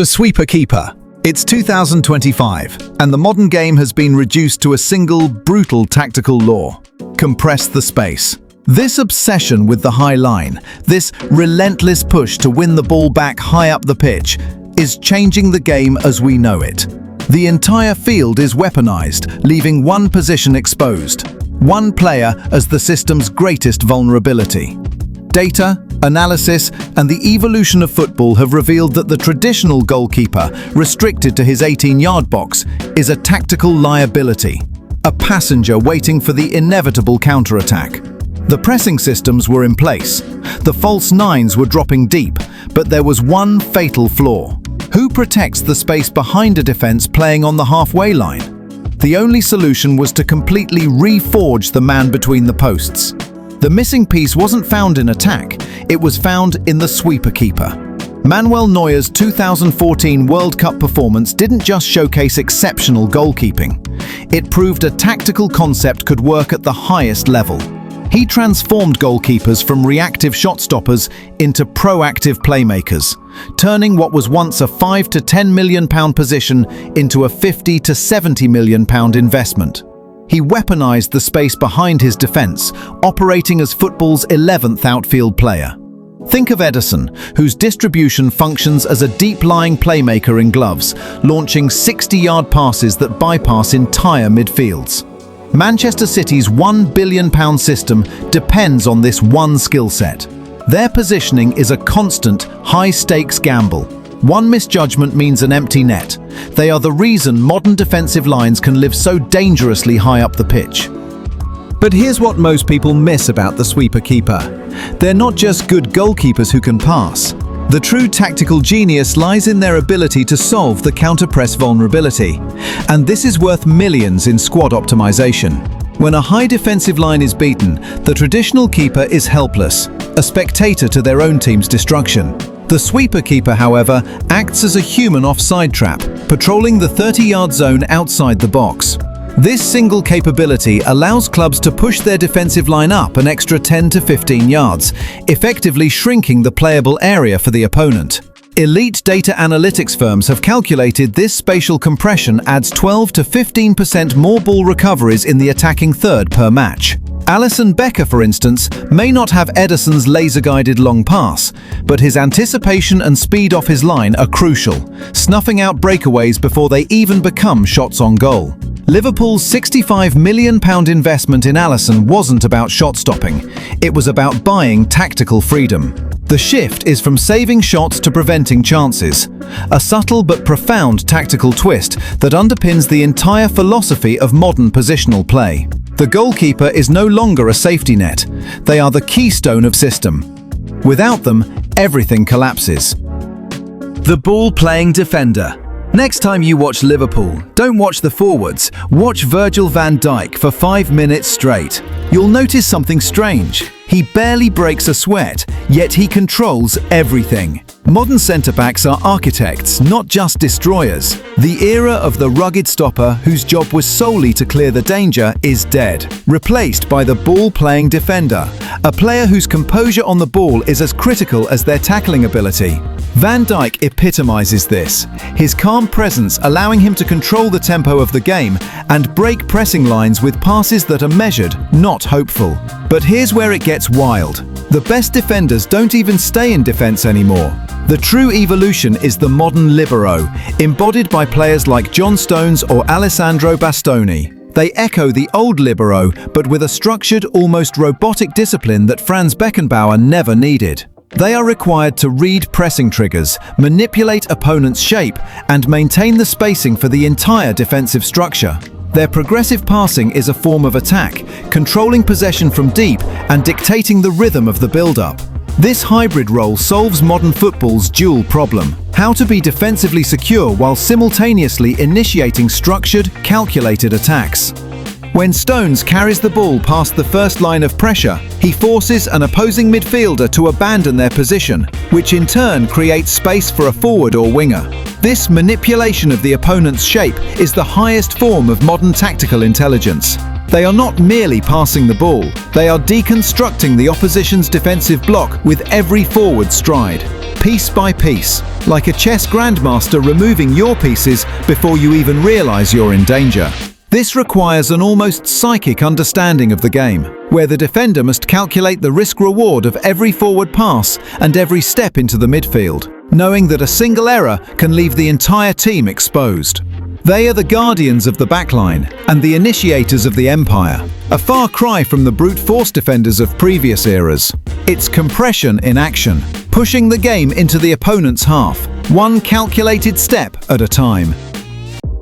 The sweeper keeper. It's 2025, and the modern game has been reduced to a single, brutal tactical law: compress the space. This obsession with the high line, this relentless push to win the ball back high up the pitch, is changing the game as we know it. The entire field is weaponized, leaving one position exposed, one player as the system's greatest vulnerability. Data, analysis, and the evolution of football have revealed that the traditional goalkeeper, restricted to his 18-yard box, is a tactical liability, a passenger waiting for the inevitable counterattack. The pressing systems were in place. The false nines were dropping deep, but there was one fatal flaw. Who protects the space behind a defense playing on the halfway line? The only solution was to completely reforge the man between the posts. The missing piece wasn't found in attack, it was found in the sweeper keeper. Manuel Neuer's 2014 World Cup performance didn't just showcase exceptional goalkeeping. It proved a tactical concept could work at the highest level. He transformed goalkeepers from reactive shot stoppers into proactive playmakers, turning what was once a £5 to £10 million position into a £50 to £70 million investment. He weaponized the space behind his defense, operating as football's 11th outfield player. Think of Ederson, whose distribution functions as a deep-lying playmaker in gloves, launching 60-yard passes that bypass entire midfields. Manchester City's £1 billion system depends on this one skill set. Their positioning is a constant, high-stakes gamble. One misjudgment means an empty net. They are the reason modern defensive lines can live so dangerously high up the pitch. But here's what most people miss about the sweeper keeper. They're not just good goalkeepers who can pass. The true tactical genius lies in their ability to solve the counter-press vulnerability. And this is worth millions in squad optimization. When a high defensive line is beaten, the traditional keeper is helpless, a spectator to their own team's destruction. The sweeper keeper, however, acts as a human offside trap, patrolling the 30-yard zone outside the box. This single capability allows clubs to push their defensive line up an extra 10 to 15 yards, effectively shrinking the playable area for the opponent. Elite data analytics firms have calculated this spatial compression adds 12 to 15% more ball recoveries in the attacking third per match. Alisson Becker, for instance, may not have Ederson's laser-guided long pass, but his anticipation and speed off his line are crucial, snuffing out breakaways before they even become shots on goal. Liverpool's £65 million investment in Alisson wasn't about shot stopping, it was about buying tactical freedom. The shift is from saving shots to preventing chances, a subtle but profound tactical twist that underpins the entire philosophy of modern positional play. The goalkeeper is no longer a safety net, they are the keystone of system. Without them, everything collapses. The ball-playing defender. Next time you watch Liverpool, don't watch the forwards, watch Virgil van Dijk for 5 minutes straight. You'll notice something strange. He barely breaks a sweat, yet he controls everything. Modern centre-backs are architects, not just destroyers. The era of the rugged stopper, whose job was solely to clear the danger, is dead, replaced by the ball-playing defender, a player whose composure on the ball is as critical as their tackling ability. Van Dijk epitomizes this, his calm presence allowing him to control the tempo of the game and break pressing lines with passes that are measured, not hopeful. But here's where it gets wild. The best defenders don't even stay in defense anymore. The true evolution is the modern libero, embodied by players like John Stones or Alessandro Bastoni. They echo the old libero, but with a structured, almost robotic discipline that Franz Beckenbauer never needed. They are required to read pressing triggers, manipulate opponents' shape, and maintain the spacing for the entire defensive structure. Their progressive passing is a form of attack, controlling possession from deep and dictating the rhythm of the build-up. This hybrid role solves modern football's dual problem: how to be defensively secure while simultaneously initiating structured, calculated attacks. When Stones carries the ball past the first line of pressure, he forces an opposing midfielder to abandon their position, which in turn creates space for a forward or winger. This manipulation of the opponent's shape is the highest form of modern tactical intelligence. They are not merely passing the ball, they are deconstructing the opposition's defensive block with every forward stride, piece by piece, like a chess grandmaster removing your pieces before you even realize you're in danger. This requires an almost psychic understanding of the game, where the defender must calculate the risk-reward of every forward pass and every step into the midfield, knowing that a single error can leave the entire team exposed. They are the guardians of the backline and the initiators of the empire, a far cry from the brute force defenders of previous eras. It's compression in action, pushing the game into the opponent's half, one calculated step at a time.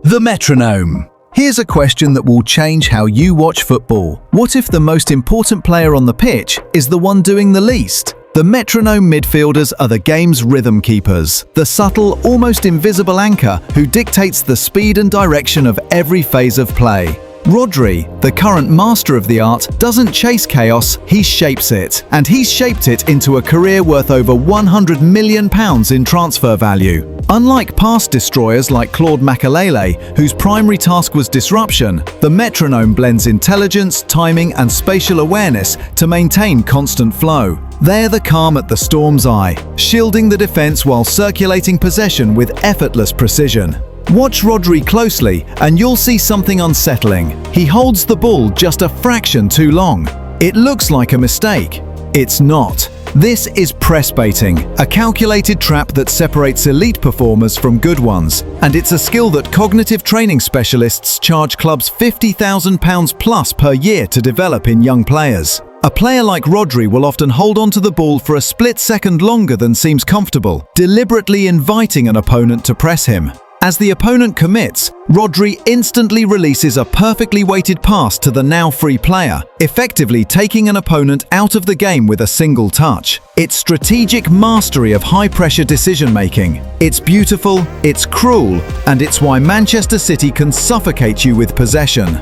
The metronome. Here's a question that will change how you watch football. What if the most important player on the pitch is the one doing the least? The metronome midfielders are the game's rhythm keepers, the subtle, almost invisible anchor who dictates the speed and direction of every phase of play. Rodri, the current master of the art, doesn't chase chaos, he shapes it. And he's shaped it into a career worth over £100 million in transfer value. Unlike past destroyers like Claude Makelele, whose primary task was disruption, the metronome blends intelligence, timing and spatial awareness to maintain constant flow. They're the calm at the storm's eye, shielding the defense while circulating possession with effortless precision. Watch Rodri closely and you'll see something unsettling. He holds the ball just a fraction too long. It looks like a mistake. It's not. This is press baiting, a calculated trap that separates elite performers from good ones, and it's a skill that cognitive training specialists charge clubs £50,000 plus per year to develop in young players. A player like Rodri will often hold onto the ball for a split second longer than seems comfortable, deliberately inviting an opponent to press him. As the opponent commits, Rodri instantly releases a perfectly weighted pass to the now free player, effectively taking an opponent out of the game with a single touch. It's strategic mastery of high-pressure decision-making. It's beautiful, it's cruel, and it's why Manchester City can suffocate you with possession.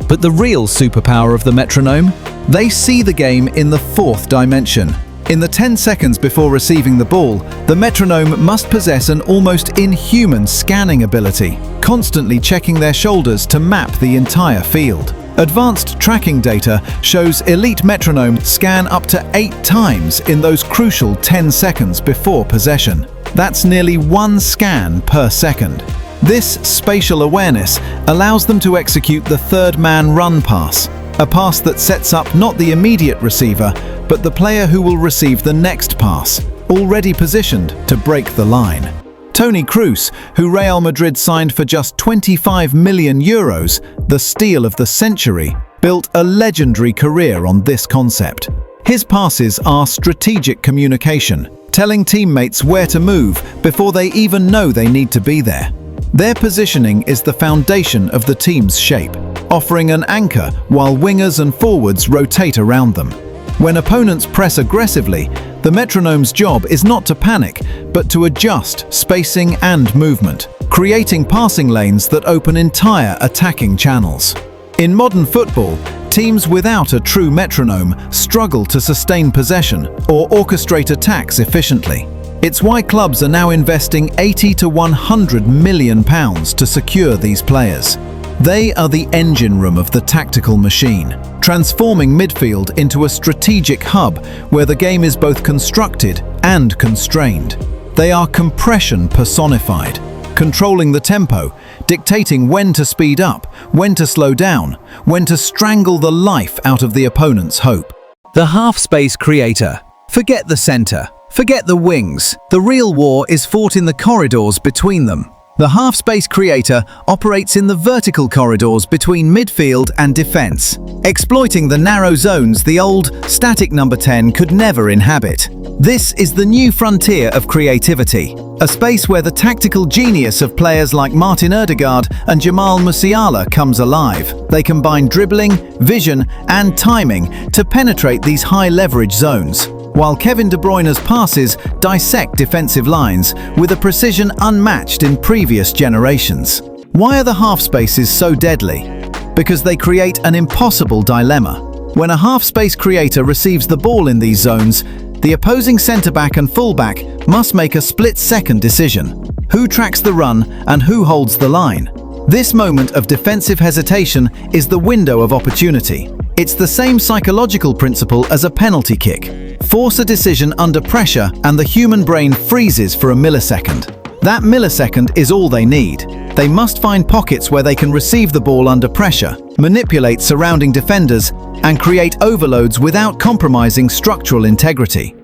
But the real superpower of the metronome? They see the game in the fourth dimension. In the 10 seconds before receiving the ball, the metronome must possess an almost inhuman scanning ability, constantly checking their shoulders to map the entire field. Advanced tracking data shows elite metronomes scan up to 8 times in those crucial 10 seconds before possession. That's nearly 1 scan per second. This spatial awareness allows them to execute the third-man run pass, a pass that sets up not the immediate receiver, but the player who will receive the next pass, already positioned to break the line. Toni Kroos, who Real Madrid signed for just €25 million, the steal of the century, built a legendary career on this concept. His passes are strategic communication, telling teammates where to move before they even know they need to be there. Their positioning is the foundation of the team's shape, offering an anchor while wingers and forwards rotate around them. When opponents press aggressively, the metronome's job is not to panic, but to adjust spacing and movement, creating passing lanes that open entire attacking channels. In modern football, teams without a true metronome struggle to sustain possession or orchestrate attacks efficiently. It's why clubs are now investing £80 to £100 million to secure these players. They are the engine room of the tactical machine, transforming midfield into a strategic hub where the game is both constructed and constrained. They are compression personified, controlling the tempo, dictating when to speed up, when to slow down, when to strangle the life out of the opponent's hope. The half-space creator. Forget the center. Forget the wings. The real war is fought in the corridors between them. The half-space creator operates in the vertical corridors between midfield and defense, exploiting the narrow zones the old, static number 10 could never inhabit. This is the new frontier of creativity, a space where the tactical genius of players like Martin Ødegaard and Jamal Musiala comes alive. They combine dribbling, vision, and timing to penetrate these high-leverage zones, while Kevin De Bruyne's passes dissect defensive lines with a precision unmatched in previous generations. Why are the half-spaces so deadly? Because they create an impossible dilemma. When a half-space creator receives the ball in these zones, the opposing centre-back and full-back must make a split-second decision. Who tracks the run and who holds the line? This moment of defensive hesitation is the window of opportunity. It's the same psychological principle as a penalty kick. Force a decision under pressure and the human brain freezes for a millisecond. That millisecond is all they need. They must find pockets where they can receive the ball under pressure, manipulate surrounding defenders, and create overloads without compromising structural integrity.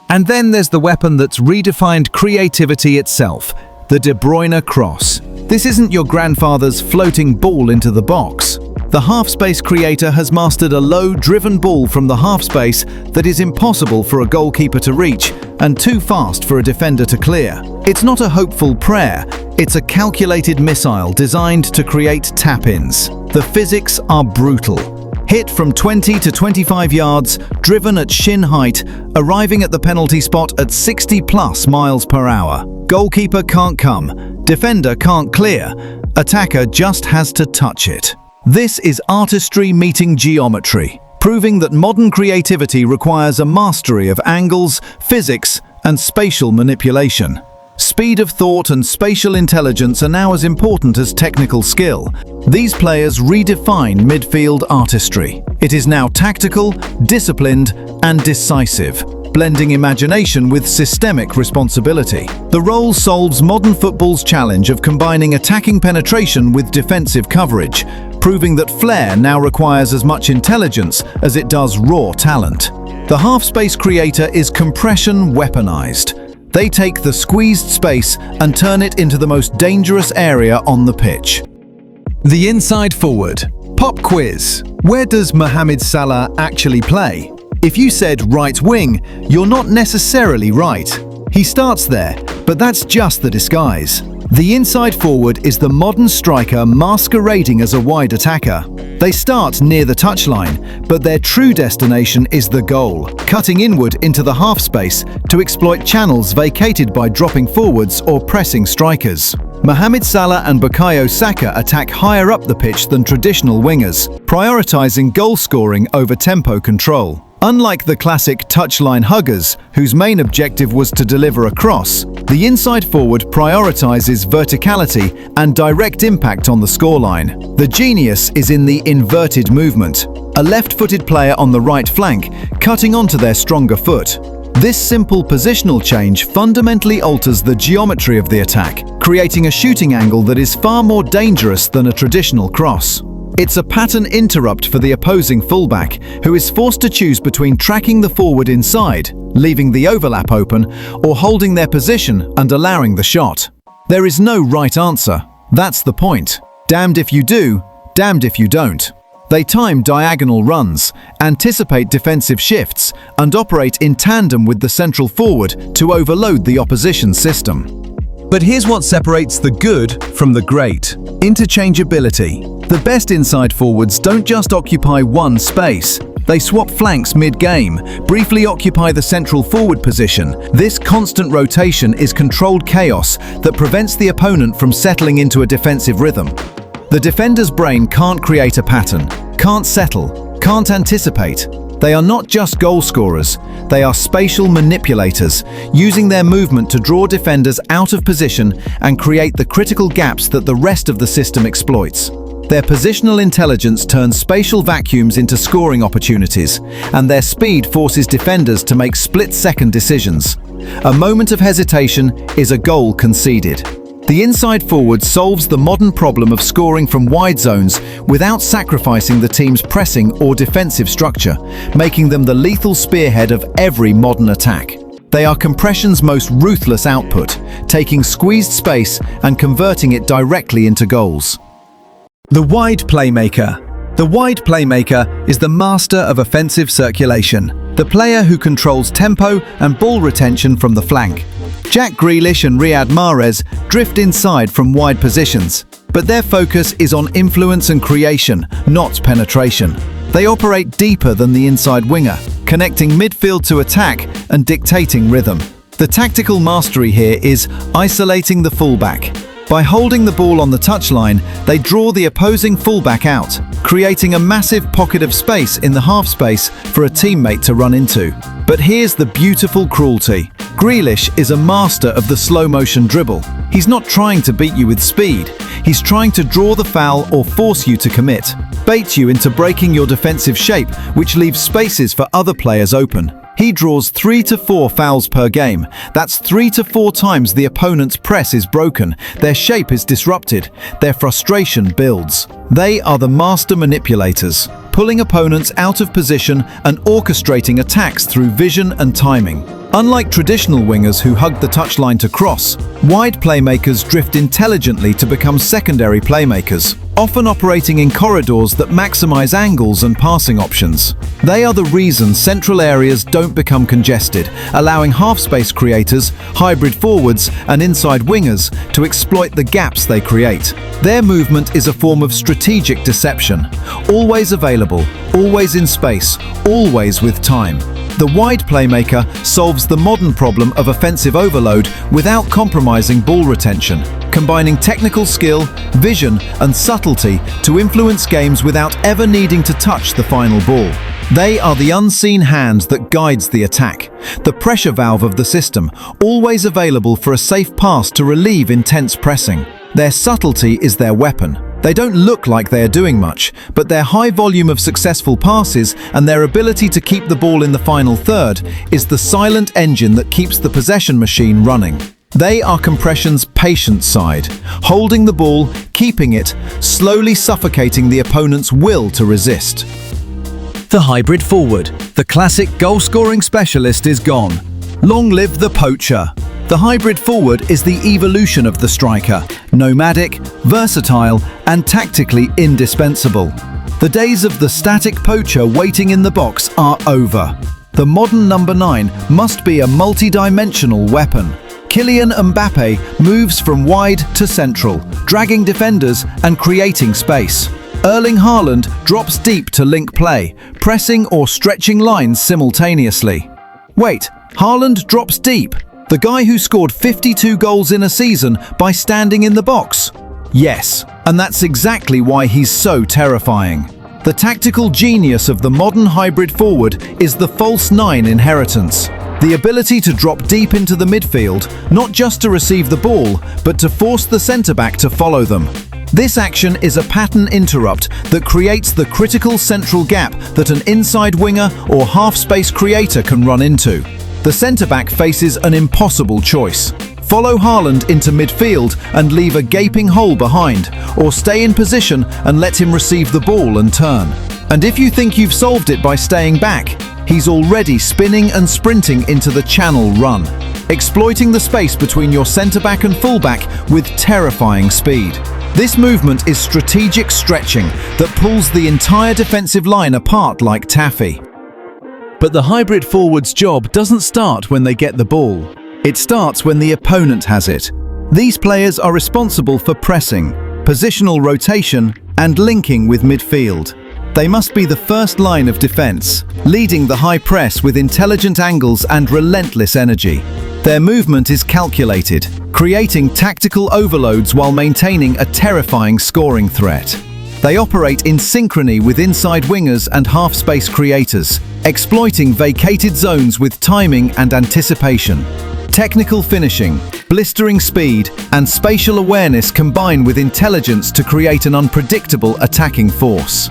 And then there's the weapon that's redefined creativity itself, the De Bruyne cross. This isn't your grandfather's floating ball into the box. The half-space creator has mastered a low-driven ball from the half-space that is impossible for a goalkeeper to reach and too fast for a defender to clear. It's not a hopeful prayer, it's a calculated missile designed to create tap-ins. The physics are brutal. Hit from 20 to 25 yards, driven at shin height, arriving at the penalty spot at 60+ miles per hour. Goalkeeper can't come, defender can't clear, attacker just has to touch it. This is artistry meeting geometry, proving that modern creativity requires a mastery of angles, physics, and spatial manipulation. Speed of thought and spatial intelligence are now as important as technical skill. These players redefine midfield artistry. It is now tactical, disciplined, and decisive, blending imagination with systemic responsibility. The role solves modern football's challenge of combining attacking penetration with defensive coverage, proving that flair now requires as much intelligence as it does raw talent. The half-space creator is compression weaponized. They take the squeezed space and turn it into the most dangerous area on the pitch. The inside forward. Pop quiz. Where does Mohamed Salah actually play? If you said right wing, you're not necessarily right. He starts there, but that's just the disguise. The inside forward is the modern striker masquerading as a wide attacker. They start near the touchline, but their true destination is the goal, cutting inward into the half space to exploit channels vacated by dropping forwards or pressing strikers. Mohamed Salah and Bukayo Saka attack higher up the pitch than traditional wingers, prioritizing goal scoring over tempo control. Unlike the classic touchline huggers, whose main objective was to deliver a cross, the inside forward prioritizes verticality and direct impact on the scoreline. The genius is in the inverted movement, a left-footed player on the right flank cutting onto their stronger foot. This simple positional change fundamentally alters the geometry of the attack, creating a shooting angle that is far more dangerous than a traditional cross. It's a pattern interrupt for the opposing fullback, who is forced to choose between tracking the forward inside, leaving the overlap open, or holding their position and allowing the shot. There is no right answer. That's the point. Damned if you do, damned if you don't. They time diagonal runs, anticipate defensive shifts, and operate in tandem with the central forward to overload the opposition system. But here's what separates the good from the great: interchangeability. The best inside forwards don't just occupy one space. They swap flanks mid-game, briefly occupy the central forward position. This constant rotation is controlled chaos that prevents the opponent from settling into a defensive rhythm. The defender's brain can't create a pattern, can't settle, can't anticipate. They are not just goal scorers, they are spatial manipulators, using their movement to draw defenders out of position and create the critical gaps that the rest of the system exploits. Their positional intelligence turns spatial vacuums into scoring opportunities, and their speed forces defenders to make split-second decisions. A moment of hesitation is a goal conceded. The inside forward solves the modern problem of scoring from wide zones without sacrificing the team's pressing or defensive structure, making them the lethal spearhead of every modern attack. They are compression's most ruthless output, taking squeezed space and converting it directly into goals. The wide playmaker. The wide playmaker is the master of offensive circulation, the player who controls tempo and ball retention from the flank. Jack Grealish and Riyad Mahrez drift inside from wide positions, but their focus is on influence and creation, not penetration. They operate deeper than the inside winger, connecting midfield to attack and dictating rhythm. The tactical mastery here is isolating the fullback. By holding the ball on the touchline, they draw the opposing fullback out, creating a massive pocket of space in the half space for a teammate to run into. But here's the beautiful cruelty. Grealish is a master of the slow-motion dribble. He's not trying to beat you with speed. He's trying to draw the foul or force you to commit, bait you into breaking your defensive shape, which leaves spaces for other players open. He draws 3 to 4 fouls per game. That's 3 to 4 times the opponent's press is broken, their shape is disrupted, their frustration builds. They are the master manipulators, pulling opponents out of position and orchestrating attacks through vision and timing. Unlike traditional wingers who hug the touchline to cross, wide playmakers drift intelligently to become secondary playmakers, often operating in corridors that maximize angles and passing options. They are the reason central areas don't become congested, allowing half-space creators, hybrid forwards, and inside wingers to exploit the gaps they create. Their movement is a form of strategic deception, always available, always in space, always with time. The wide playmaker solves the modern problem of offensive overload without compromising ball retention, combining technical skill, vision, and subtlety to influence games without ever needing to touch the final ball. They are the unseen hand that guides the attack, the pressure valve of the system, always available for a safe pass to relieve intense pressing. Their subtlety is their weapon. They don't look like they are doing much, but their high volume of successful passes and their ability to keep the ball in the final third is the silent engine that keeps the possession machine running. They are compression's patient side, holding the ball, keeping it, slowly suffocating the opponent's will to resist. The hybrid forward, the classic goal-scoring specialist, is gone. Long live the poacher! The hybrid forward is the evolution of the striker, nomadic, versatile, and tactically indispensable. The days of the static poacher waiting in the box are over. The modern number 9 must be a multi-dimensional weapon. Kylian Mbappe moves from wide to central, dragging defenders and creating space. Erling Haaland drops deep to link play, pressing or stretching lines simultaneously. Wait, Haaland drops deep? The guy who scored 52 goals in a season by standing in the box? Yes, and that's exactly why he's so terrifying. The tactical genius of the modern hybrid forward is the false 9 inheritance. The ability to drop deep into the midfield, not just to receive the ball, but to force the centre-back to follow them. This action is a pattern interrupt that creates the critical central gap that an inside winger or half-space creator can run into. The centre-back faces an impossible choice. Follow Haaland into midfield and leave a gaping hole behind, or stay in position and let him receive the ball and turn. And if you think you've solved it by staying back, he's already spinning and sprinting into the channel run, exploiting the space between your centre-back and full-back with terrifying speed. This movement is strategic stretching that pulls the entire defensive line apart like taffy. But the hybrid forward's job doesn't start when they get the ball. It starts when the opponent has it. These players are responsible for pressing, positional rotation, and linking with midfield. They must be the first line of defense, leading the high press with intelligent angles and relentless energy. Their movement is calculated, creating tactical overloads while maintaining a terrifying scoring threat. They operate in synchrony with inside wingers and half-space creators, exploiting vacated zones with timing and anticipation. Technical finishing, blistering speed, and spatial awareness combine with intelligence to create an unpredictable attacking force.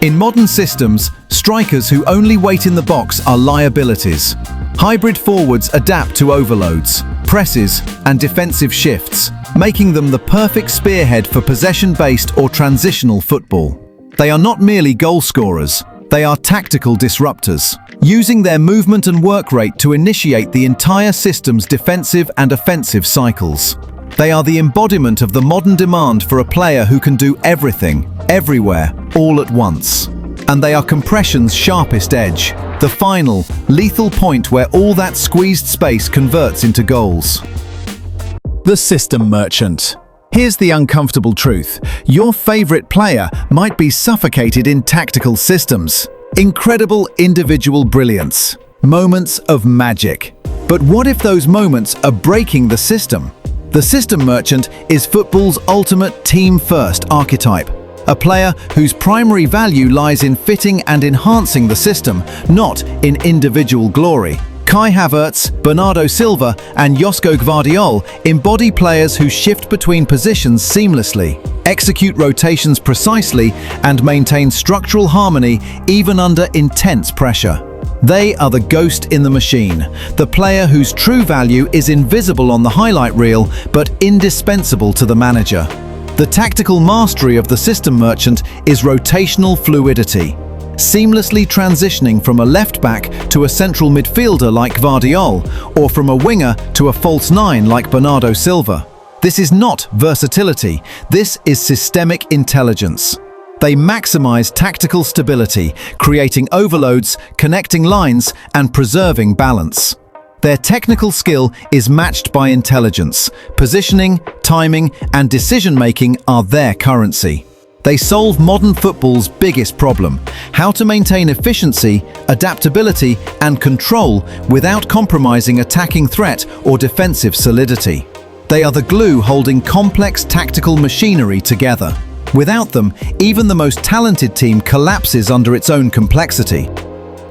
In modern systems, strikers who only wait in the box are liabilities. Hybrid forwards adapt to overloads, presses, and defensive shifts, making them the perfect spearhead for possession-based or transitional football. They are not merely goal scorers, they are tactical disruptors, using their movement and work rate to initiate the entire system's defensive and offensive cycles. They are the embodiment of the modern demand for a player who can do everything, everywhere, all at once. And they are compression's sharpest edge, the final, lethal point where all that squeezed space converts into goals. The system merchant. Here's the uncomfortable truth. Your favorite player might be suffocated in tactical systems. Incredible individual brilliance. Moments of magic. But what if those moments are breaking the system? The system merchant is football's ultimate team-first archetype. A player whose primary value lies in fitting and enhancing the system, not in individual glory. Kai Havertz, Bernardo Silva, and Josko Gvardiol embody players who shift between positions seamlessly, execute rotations precisely, and maintain structural harmony even under intense pressure. They are the ghost in the machine, the player whose true value is invisible on the highlight reel but indispensable to the manager. The tactical mastery of the system merchant is rotational fluidity, seamlessly transitioning from a left-back to a central midfielder like Gvardiol, or from a winger to a false nine like Bernardo Silva. This is not versatility, this is systemic intelligence. They maximize tactical stability, creating overloads, connecting lines, and preserving balance. Their technical skill is matched by intelligence. Positioning, timing, and decision-making are their currency. They solve modern football's biggest problem: how to maintain efficiency, adaptability, and control without compromising attacking threat or defensive solidity. They are the glue holding complex tactical machinery together. Without them, even the most talented team collapses under its own complexity.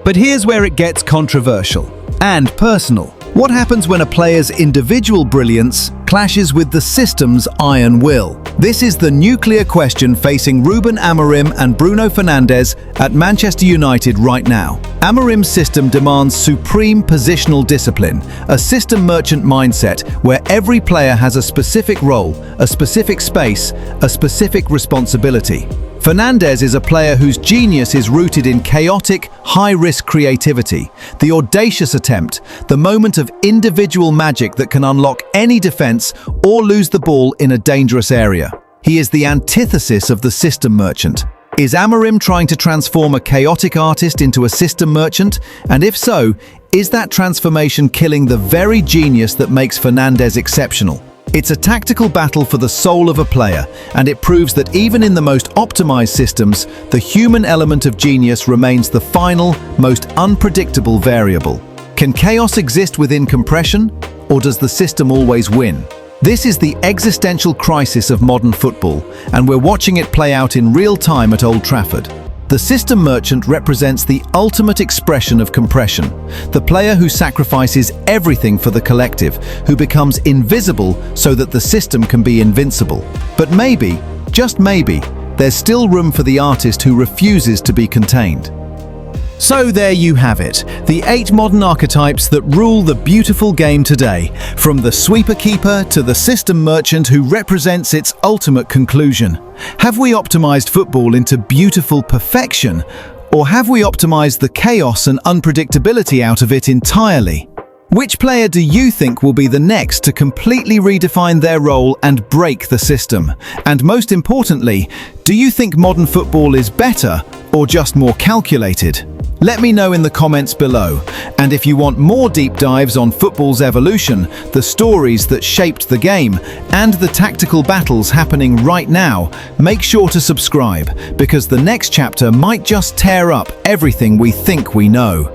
But here's where it gets controversial and personal. What happens when a player's individual brilliance clashes with the system's iron will? This is the nuclear question facing Ruben Amorim and Bruno Fernandes at Manchester United right now. Amorim's system demands supreme positional discipline, a system merchant mindset where every player has a specific role, a specific space, a specific responsibility. Fernandes is a player whose genius is rooted in chaotic, high-risk creativity, the audacious attempt, the moment of individual magic that can unlock any defense or lose the ball in a dangerous area. He is the antithesis of the system merchant. Is Amorim trying to transform a chaotic artist into a system merchant? And if so, is that transformation killing the very genius that makes Fernandes exceptional? It's a tactical battle for the soul of a player, and it proves that even in the most optimized systems, the human element of genius remains the final, most unpredictable variable. Can chaos exist within compression, or does the system always win? This is the existential crisis of modern football, and we're watching it play out in real time at Old Trafford. The system merchant represents the ultimate expression of compression, the player who sacrifices everything for the collective, who becomes invisible so that the system can be invincible. But maybe, just maybe, there's still room for the artist who refuses to be contained. So there you have it, the 8 modern archetypes that rule the beautiful game today, from the sweeper keeper to the system merchant who represents its ultimate conclusion. Have we optimized football into beautiful perfection, or have we optimized the chaos and unpredictability out of it entirely? Which player do you think will be the next to completely redefine their role and break the system? And most importantly, do you think modern football is better or just more calculated? Let me know in the comments below. And if you want more deep dives on football's evolution, the stories that shaped the game, and the tactical battles happening right now, make sure to subscribe, because the next chapter might just tear up everything we think we know.